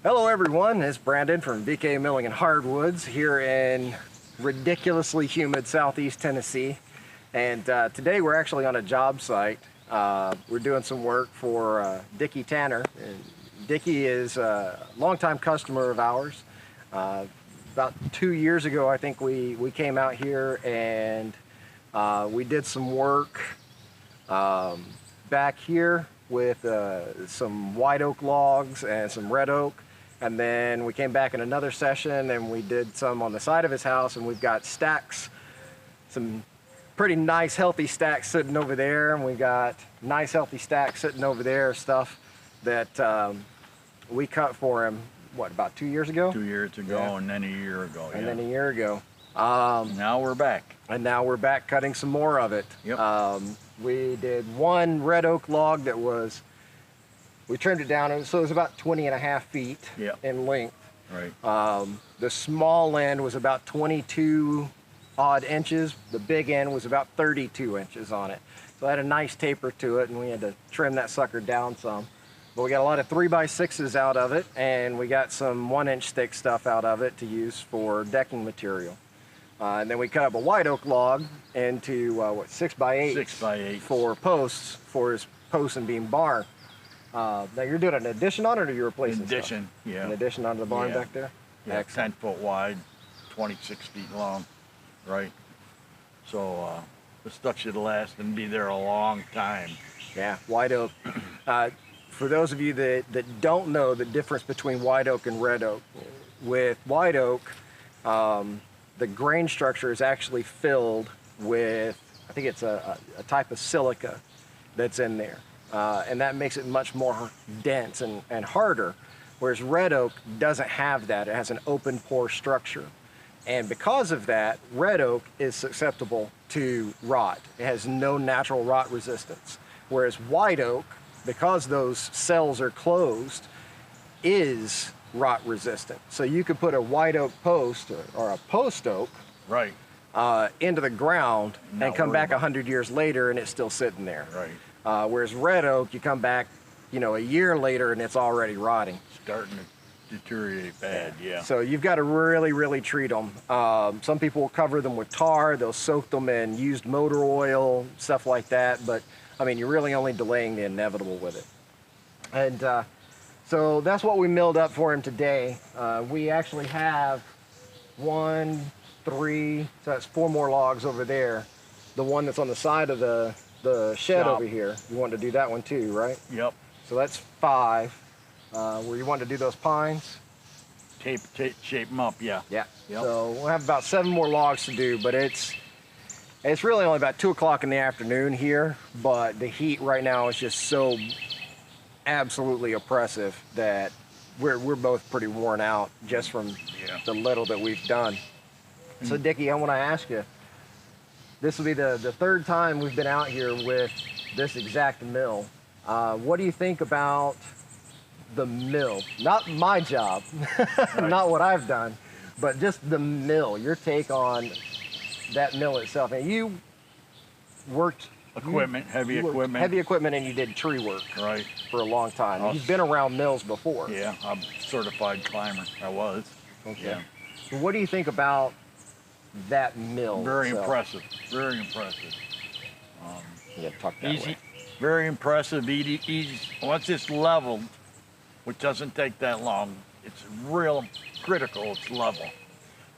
Hello everyone, it's Brandon from VK Milling and Hardwoods here in ridiculously humid southeast Tennessee. And today we're actually on a job site. We're doing some work for Dickie Tanner. And Dickie is a longtime customer of ours. About 2 years ago, I think we came out here and we did some work back here with some white oak logs and some red oak. And then we came back in another session and we did some on the side of his house, and we've got stacks, some pretty nice healthy stacks sitting over there, and we got nice healthy stacks sitting over there, stuff that we cut for him, what, about 2 years ago? 2 years ago, yeah. And then a year ago. And then a year ago. Now we're back. And now we're back cutting some more of it. Yep. We did one red oak log that was, we trimmed it down, so it was about 20.5 feet in length. Right. The small end was about 22 odd inches. The big end was about 32 inches on it. So it had a nice taper to it, and we had to trim that sucker down some. But we got a lot of 3x6s out of it, and we got some 1-inch thick stuff out of it to use for decking material. And then we cut up a white oak log into what, 6x8? 6x8 for posts for his post and beam barn. Now you're doing an addition on it, or you're replacing addition, stuff? yeah. An addition onto the barn back there? Yeah, 10 foot wide, 26 feet long, right? So the stuff should last and be there a long time. Yeah, white oak. For those of you that don't know the difference between white oak and red oak, with white oak, the grain structure is actually filled with, I think it's a type of silica that's in there. And that makes it much more dense and harder, whereas red oak doesn't have that. It has an open pore structure. And because of that, red oak is susceptible to rot. It has no natural rot resistance. Whereas white oak, because those cells are closed, is rot resistant. So you could put a white oak post or a post oak right. Into the ground and come back 100 years later and it's still sitting there. Right. Whereas red oak, you come back, a year later and it's already rotting. Starting to deteriorate bad, yeah. So you've got to really, really treat them. Some people will cover them with tar. They'll soak them in used motor oil, stuff like that. But, I mean, you're really only delaying the inevitable with it. And so that's what we milled up for him today. We actually have 1, 3, so that's 4 more logs over there. The one that's on the side of the shed over here, you want to do that one too, right? Yep. So that's 5. Where you want to do those pines? Shape them up, yeah. Yeah. Yep. So we'll have about 7 more logs to do, but it's really only about 2 o'clock in the afternoon here, but the heat right now is just so absolutely oppressive that we're both pretty worn out just from the little that we've done. So Dickie, I want to ask you, this will be the 3rd time we've been out here with this exact mill. What do you think about the mill? Not my job, not what I've done, but just the mill, your take on that mill itself. And you worked... Heavy equipment. Heavy equipment, and you did tree work for a long time. You've been around mills before. Yeah, I'm a certified climber. I was. Okay. Yeah. So what do you think about that mill? Very impressive. Very impressive. Yeah, tuck that easy. way. Very impressive. Easy. Once it's leveled, which doesn't take that long, it's real critical. It's level.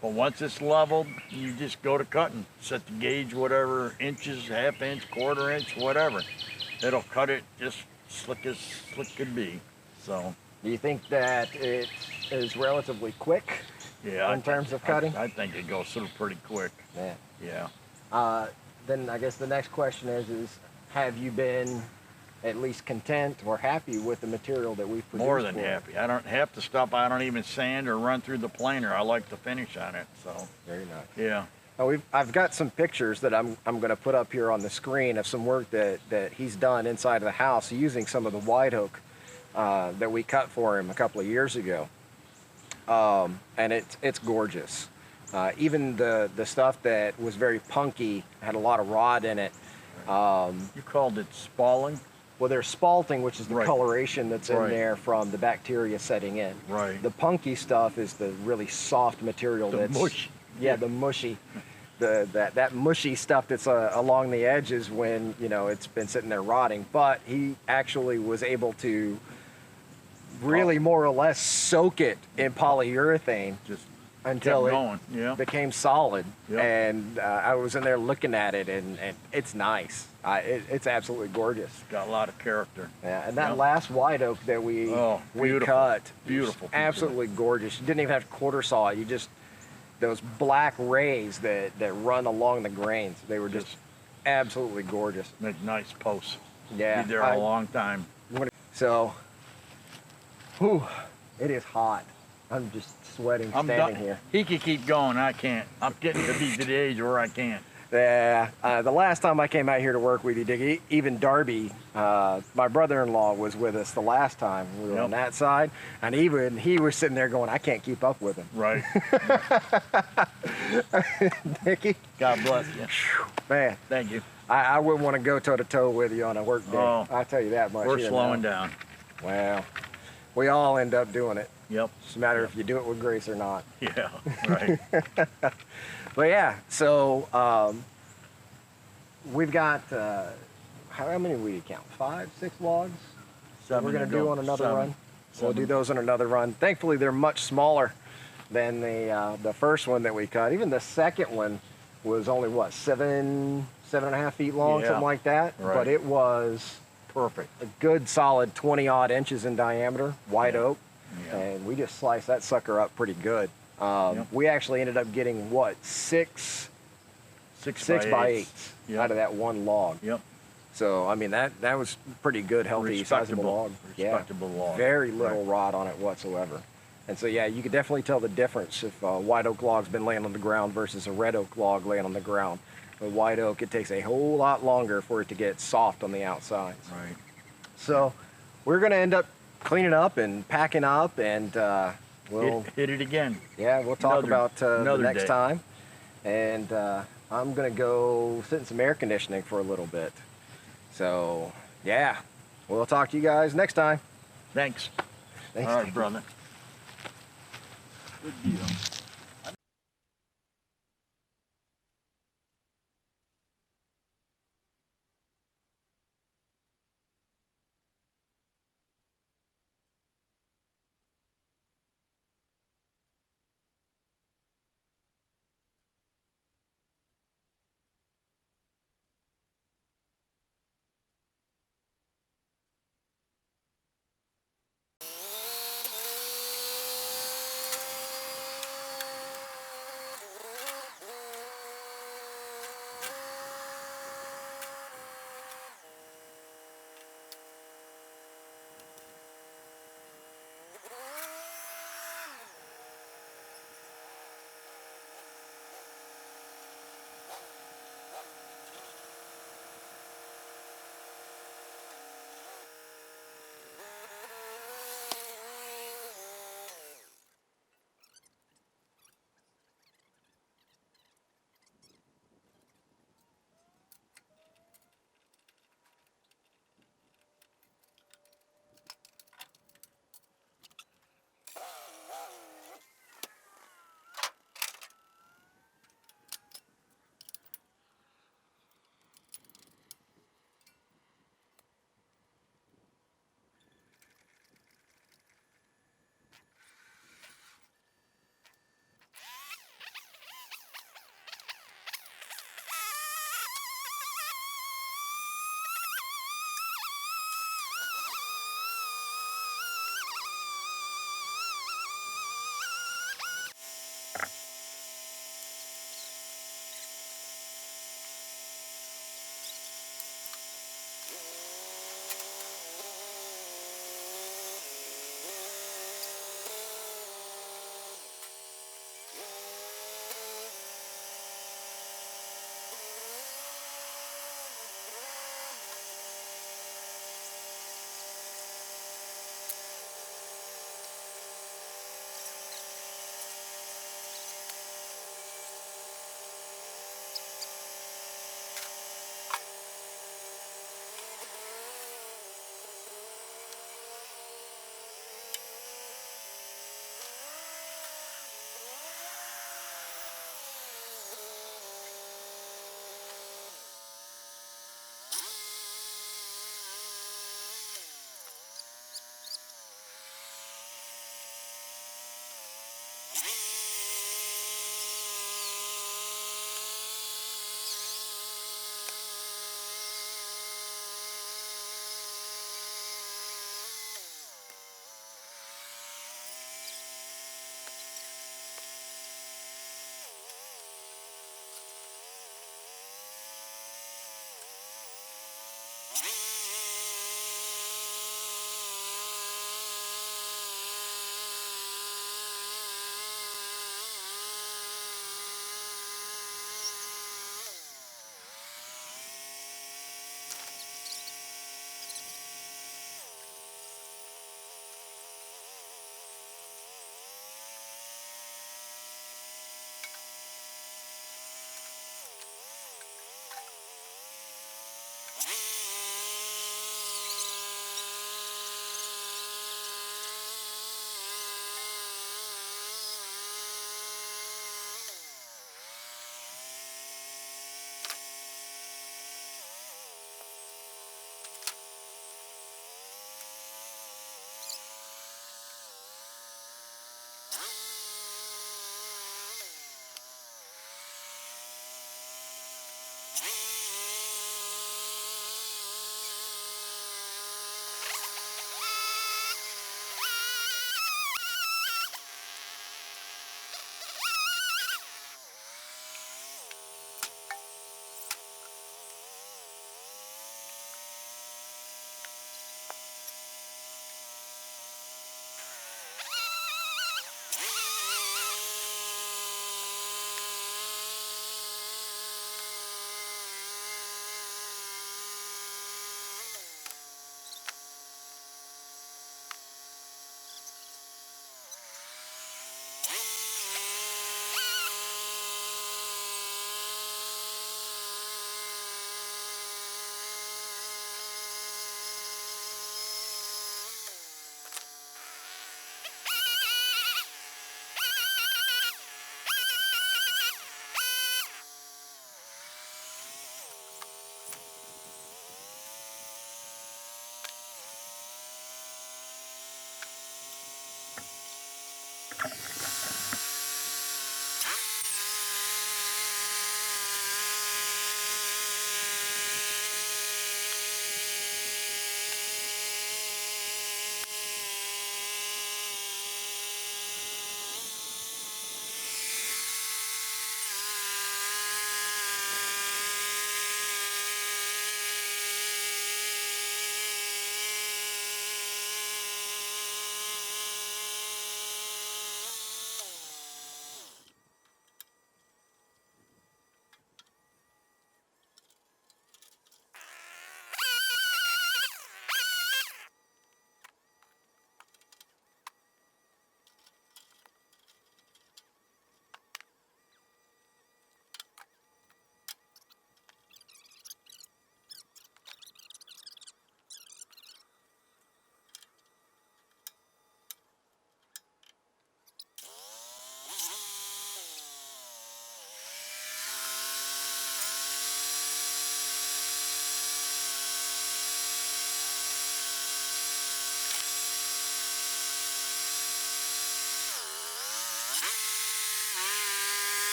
But once it's leveled, you just go to cutting. Set the gauge, whatever, inches, ½ inch, ¼ inch, whatever. It'll cut it just slick as slick could be. So. Do you think that it is relatively quick? Yeah. In terms of cutting? I think it goes through pretty quick. Yeah. Yeah. Then I guess the next question is have you been at least content or happy with the material that we've produced? More than happy. I don't have to stop. I don't even sand or run through the planer. I like the finish on it. So. Very nice. Yeah. Now I've got some pictures that I'm going to put up here on the screen of some work that he's done inside of the house using some of the white oak that we cut for him a couple of years ago. And it's gorgeous. Even the stuff that was very punky, had a lot of rod in it. You called it spalling? Well, there's spalting, which is the Right. coloration that's in Right. there from the bacteria setting in. Right. The punky stuff is the really soft material The that's mush. Yeah, the mushy, that mushy stuff that's along the edges when it's been sitting there rotting. But he actually was able to really more or less soak it in polyurethane Just until kept it going. Yeah. became solid. Yep. And I was in there looking at it, and it's nice. It's absolutely gorgeous. Got a lot of character. Yeah, and that Yep. last white oak that we beautiful. cut, Beautiful piece of absolutely gorgeous. You didn't even have to quarter saw it. You just those black rays that run along the grains. They were just absolutely gorgeous. Make nice posts. Yeah, Be there a long time. So, whew, it is hot. I'm just sweating I'm standing done. here. He can keep going. I can't. I'm getting to be to the age where I can't. Yeah, the last time I came out here to work with you, Dick, even Darby, my brother-in-law, was with us the last time we were on that side, and even he was sitting there going, I can't keep up with him. Right. Dickie, God bless you. man, Thank you. I wouldn't want to go toe-to-toe with you on a work day. Oh, I'll tell you that much. We're You slowing know. down. Well, we all end up doing it. Yep. It's a matter if you do it with grace or not. Yeah. Right. But yeah, so we've got, how many we count? 5, 6 logs? Seven We're going to to do go. on another Seven. run. We'll do Seven. those on another run. Thankfully, they're much smaller than the first one that we cut. Even the second one was only, what, 7.5 feet long, Yeah. something like that? Right. But it was Perfect. a good solid 20-odd inches in diameter, white Yeah. oak. Yeah. And we just sliced that sucker up pretty good. Yep. We actually ended up getting, what, six Six by 8s. eights Yep. out of that one log. Yep. So I mean that was pretty good, healthy, sizable log. Respectable log. Very little Right. rot on it whatsoever. And so yeah, you could definitely tell the difference if a white oak log's been laying on the ground versus a red oak log laying on the ground. The white oak, it takes a whole lot longer for it to get soft on the outsides. Right. So we're gonna end up cleaning up and packing up, and we'll Hit it again. we'll talk about the another next day. time. And I'm gonna go sit in some air conditioning for a little bit. So yeah, we'll talk to you guys next time. Thanks. Thanks. All right, brother. Good deal.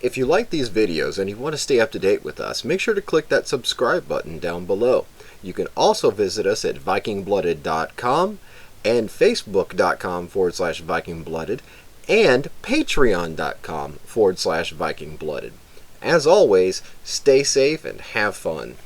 If you like these videos and you want to stay up to date with us, make sure to click that subscribe button down below. You can also visit us at vikingblooded.com and facebook.com/vikingblooded and patreon.com/vikingblooded. As always, stay safe and have fun.